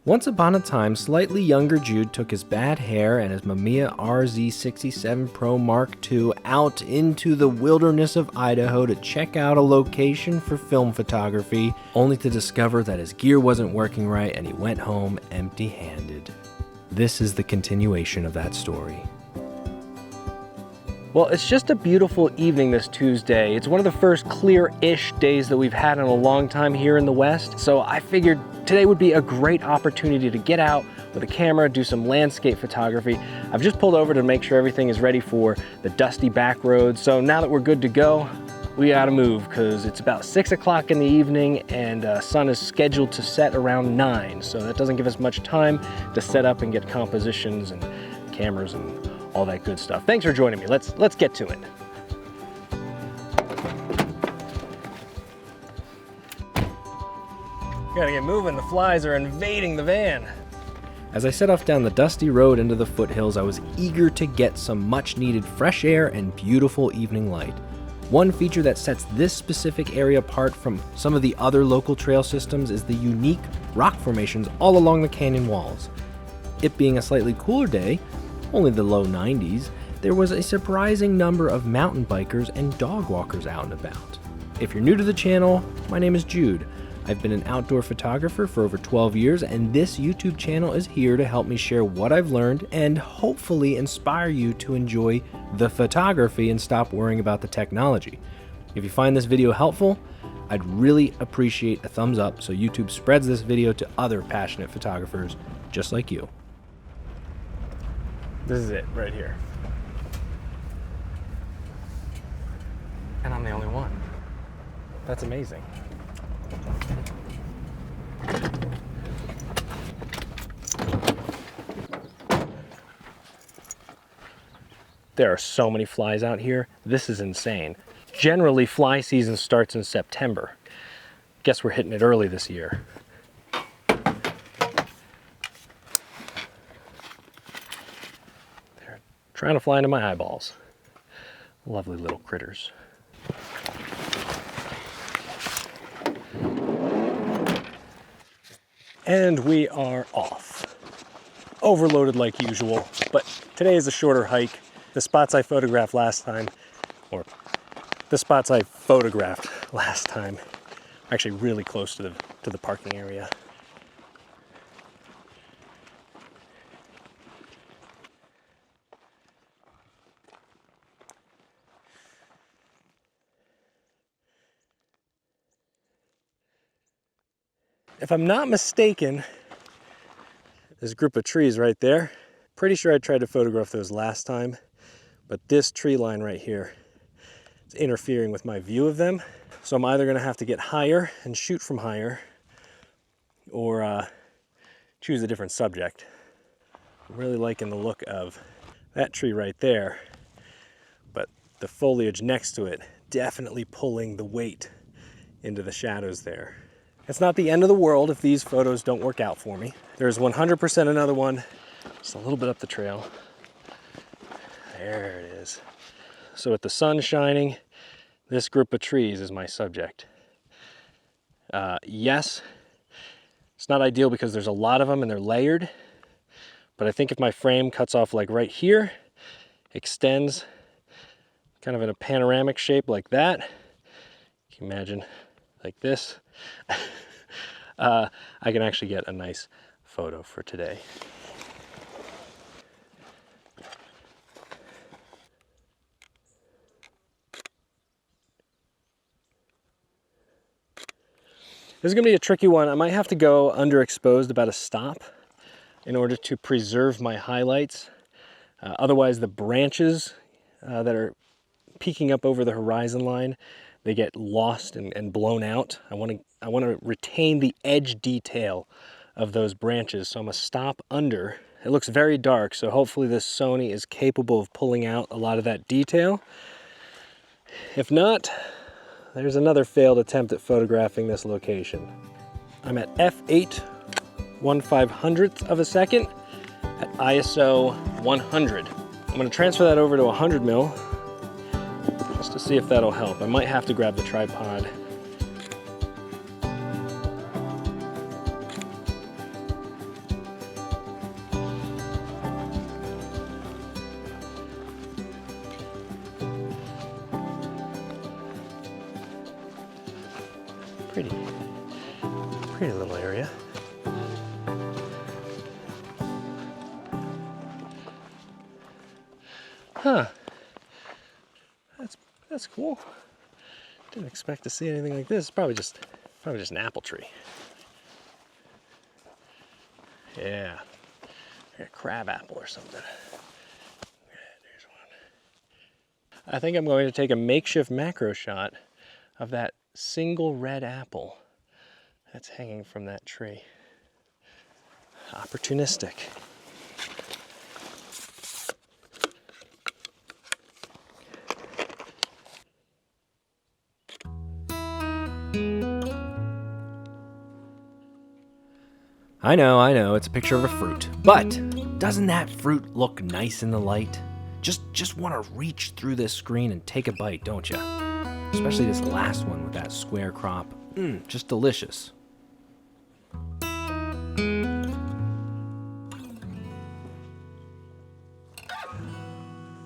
Once upon a time, slightly younger Jude took his bad hair and his Mamiya RZ 67 Pro Mark II out into the wilderness of Idaho to check out a location for film photography, only to discover that his gear wasn't working right and he went home empty-handed. This is the continuation of that story. Well, it's just a beautiful evening this Tuesday. It's one of the first clear-ish days that we've had in a long time here in the West, so I figured today would be a great opportunity to get out with a camera, do some landscape photography. I've just pulled over to make sure everything is ready for the dusty back road, so now that we're good to go, we gotta move because it's about 6 o'clock in the evening and sun is scheduled to set around 9, so that doesn't give us much time to set up and get compositions and cameras and all that good stuff. Thanks for joining me. Let's get to it. Gotta get moving, the flies are invading the van. As I set off down the dusty road into the foothills, I was eager to get some much needed fresh air and beautiful evening light. One feature that sets this specific area apart from some of the other local trail systems is the unique rock formations all along the canyon walls. It being a slightly cooler day, only the low 90s, there was a surprising number of mountain bikers and dog walkers out and about. If you're new to the channel, my name is Jude. I've been an outdoor photographer for over 12 years, and this YouTube channel is here to help me share what I've learned and hopefully inspire you to enjoy the photography and stop worrying about the technology. If you find this video helpful, I'd really appreciate a thumbs up so YouTube spreads this video to other passionate photographers just like you. This is it right here. And I'm the only one. That's amazing. There are so many flies out here. This is insane. Generally, fly season starts in September. Guess we're hitting it early this year. They're trying to fly into my eyeballs. Lovely little critters. And we are off. Overloaded like usual, but today is a shorter hike. The spots I photographed last time, are actually really close to the parking area. If I'm not mistaken, there's a group of trees right there. Pretty sure I tried to photograph those last time, but this tree line right here is interfering with my view of them. So I'm either gonna have to get higher and shoot from higher or choose a different subject. I'm really liking the look of that tree right there, but the foliage next to it definitely pulling the weight into the shadows there. It's not the end of the world if these photos don't work out for me. There's 100% another one, just a little bit up the trail. There it is. So with the sun shining, this group of trees is my subject. Yes, it's not ideal because there's a lot of them and they're layered, but I think if my frame cuts off like right here, extends kind of in a panoramic shape like that, you can imagine like this, I can actually get a nice photo for today. This is going to be a tricky one. I might have to go underexposed about a stop in order to preserve my highlights. Otherwise, the branches that are peeking up over the horizon line, they get lost and blown out. I want to retain the edge detail of those branches, so I'm going to stop under. It looks very dark, so hopefully this Sony is capable of pulling out a lot of that detail. If not, there's another failed attempt at photographing this location. I'm at f8 1/500th of a second at ISO 100. I'm going to transfer that over to 100 mil just to see if that'll help. I might have to grab the tripod. Pretty little area. Huh. That's cool. Didn't expect to see anything like this. It's probably just an apple tree. Yeah. Like a crab apple or something. There's one. I think I'm going to take a makeshift macro shot of that single red apple that's hanging from that tree. Opportunistic. I know, it's a picture of a fruit, but doesn't that fruit look nice in the light? Just want to reach through this screen and take a bite, don't you? Especially this last one with that square crop. Just delicious.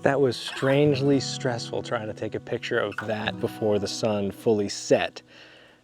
That was strangely stressful trying to take a picture of that before the sun fully set.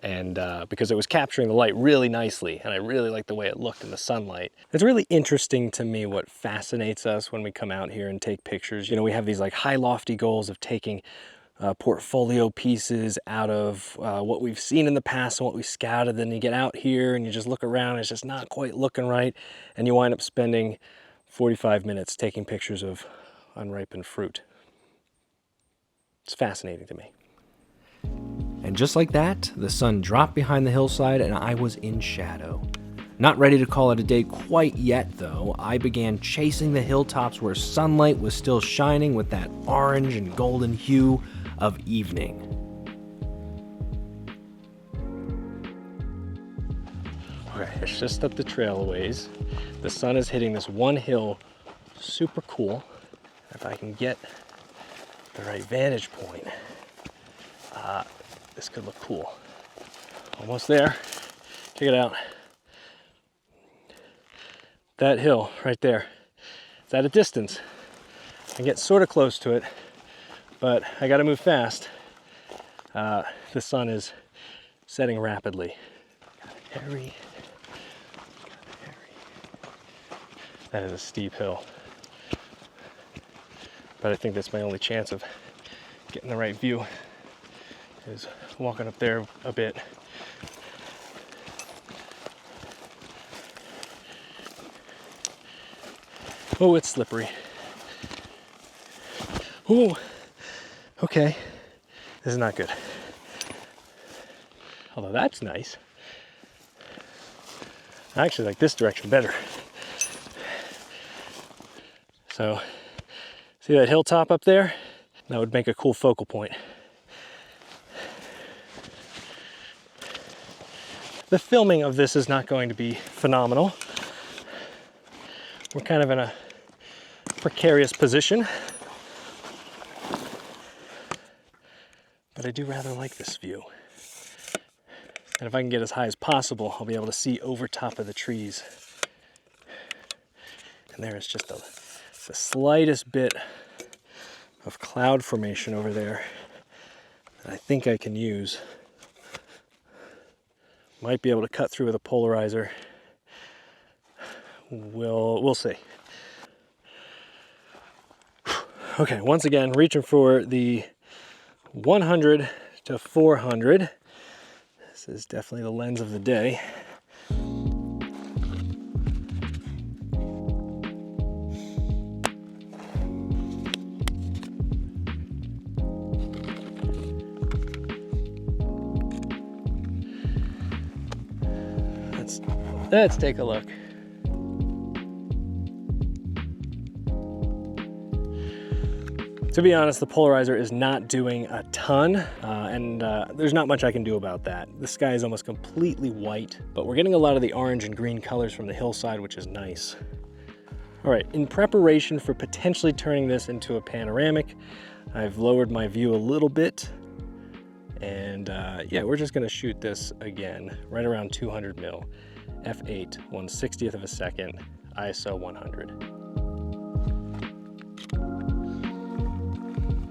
And because it was capturing the light really nicely, and I really liked the way it looked in the sunlight. It's really interesting to me what fascinates us when we come out here and take pictures. You know, we have these like high lofty goals of taking portfolio pieces out of what we've seen in the past and what we scouted. Then you get out here and you just look around, and it's just not quite looking right, and you wind up spending 45 minutes taking pictures of unripened fruit. It's fascinating to me. And just like that, the sun dropped behind the hillside and I was in shadow. Not ready to call it a day quite yet though, I began chasing the hilltops where sunlight was still shining with that orange and golden hue of evening. Okay, it's just up the trail a ways. The sun is hitting this one hill, super cool. If I can get the right vantage point, this could look cool. Almost there. Check it out. That hill right there. It's at a distance. I get sort of close to it, but I gotta move fast. The sun is setting rapidly. Gotta hurry. That is a steep hill. But I think that's my only chance of getting the right view, is walking up there a bit. Oh, it's slippery. Oh, okay. This is not good. Although that's nice. I actually like this direction better. So, see that hilltop up there? That would make a cool focal point. The filming of this is not going to be phenomenal. We're kind of in a precarious position. But I do rather like this view. And if I can get as high as possible, I'll be able to see over top of the trees. And there is just the slightest bit of cloud formation over there that I think I can use. Might be able to cut through with a polarizer. We'll see. Okay, once again, reaching for the 100 to 400. This is definitely the lens of the day. Let's take a look. To be honest, the polarizer is not doing a ton, and there's not much I can do about that. The sky is almost completely white, but we're getting a lot of the orange and green colors from the hillside, which is nice. All right, in preparation for potentially turning this into a panoramic, I've lowered my view a little bit, and yeah, we're just gonna shoot this again, right around 200 mil. f8, 1/60th of a second, ISO 100.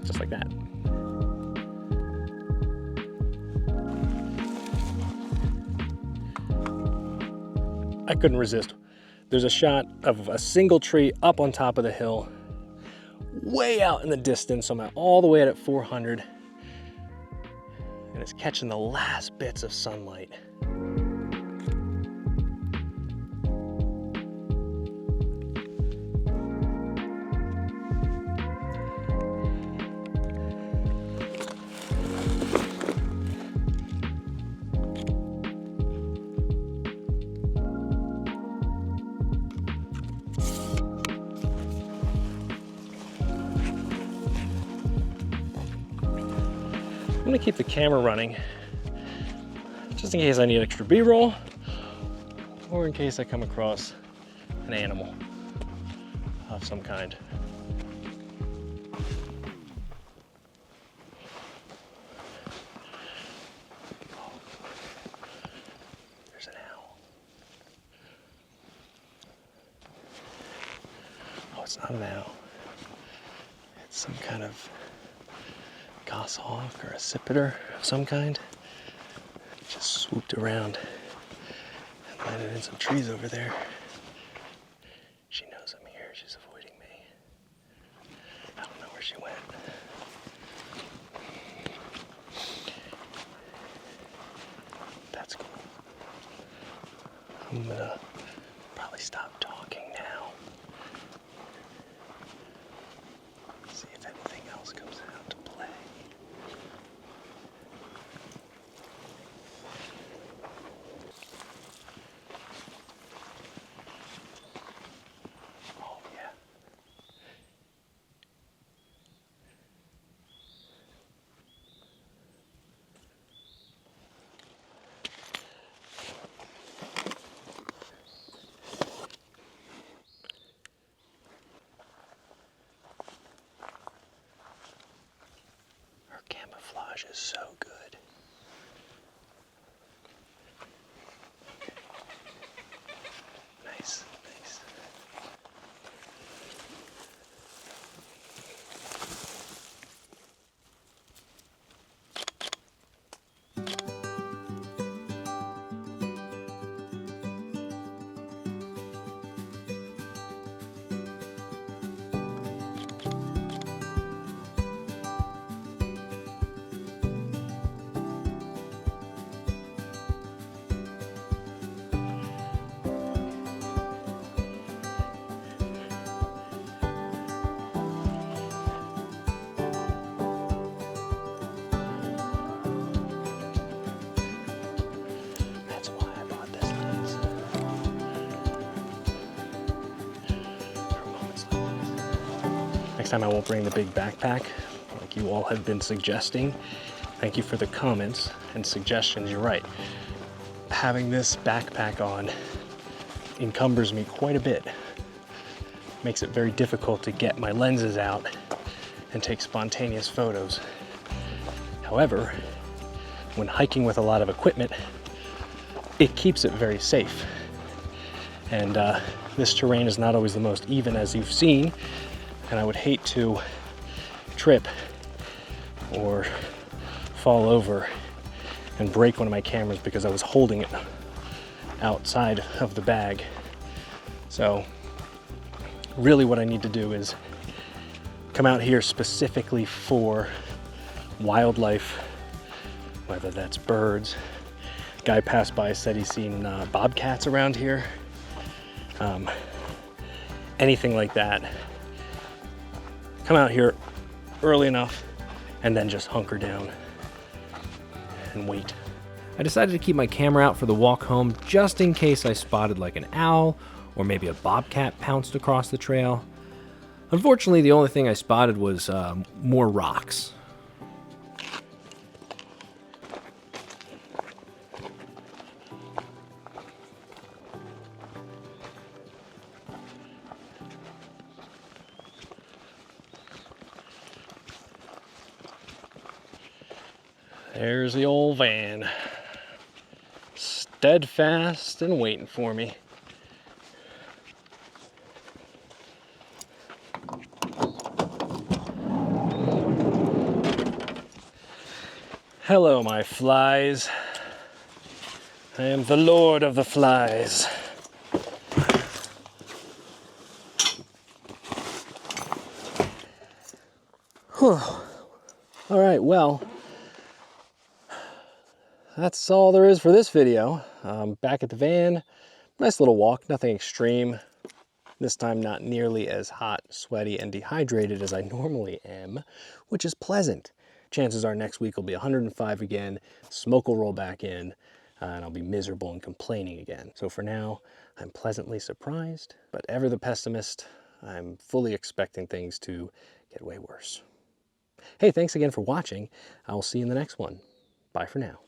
Just like that. I couldn't resist. There's a shot of a single tree up on top of the hill, way out in the distance. I'm all the way at 400, and it's catching the last bits of sunlight. I'm gonna keep the camera running just in case I need extra B-roll or in case I come across an animal of some kind. Oh, there's an owl. Oh, it's not an owl. It's some kind of goshawk or a sipiter of some kind. Just swooped around and landed in some trees over there. She knows I'm here. She's avoiding me. I don't know where she went. That's cool. I'm gonna probably stop talking now. See if anything else comes out to play. Camouflage is so good. Nice, nice. Next time I won't bring the big backpack like you all have been suggesting. Thank you for the comments and suggestions. You're right. Having this backpack on encumbers me quite a bit. Makes it very difficult to get my lenses out and take spontaneous photos. However, when hiking with a lot of equipment, it keeps it very safe. And this terrain is not always the most even, as you've seen, and I would hate to trip or fall over and break one of my cameras because I was holding it outside of the bag. So really what I need to do is come out here specifically for wildlife, whether that's birds. Guy passed by, said he's seen bobcats around here. Anything like that. Come out here early enough and then just hunker down and wait. I decided to keep my camera out for the walk home just in case I spotted like an owl or maybe a bobcat pounced across the trail. Unfortunately, the only thing I spotted was more rocks. There's the old van, steadfast and waiting for me. Hello, my flies. I am the Lord of the Flies. All right, well, that's all there is for this video. Back at the van, nice little walk, nothing extreme. This time not nearly as hot, sweaty, and dehydrated as I normally am, which is pleasant. Chances are next week will be 105 again, smoke will roll back in, and I'll be miserable and complaining again. So for now, I'm pleasantly surprised, but ever the pessimist, I'm fully expecting things to get way worse. Hey, thanks again for watching. I will see you in the next one. Bye for now.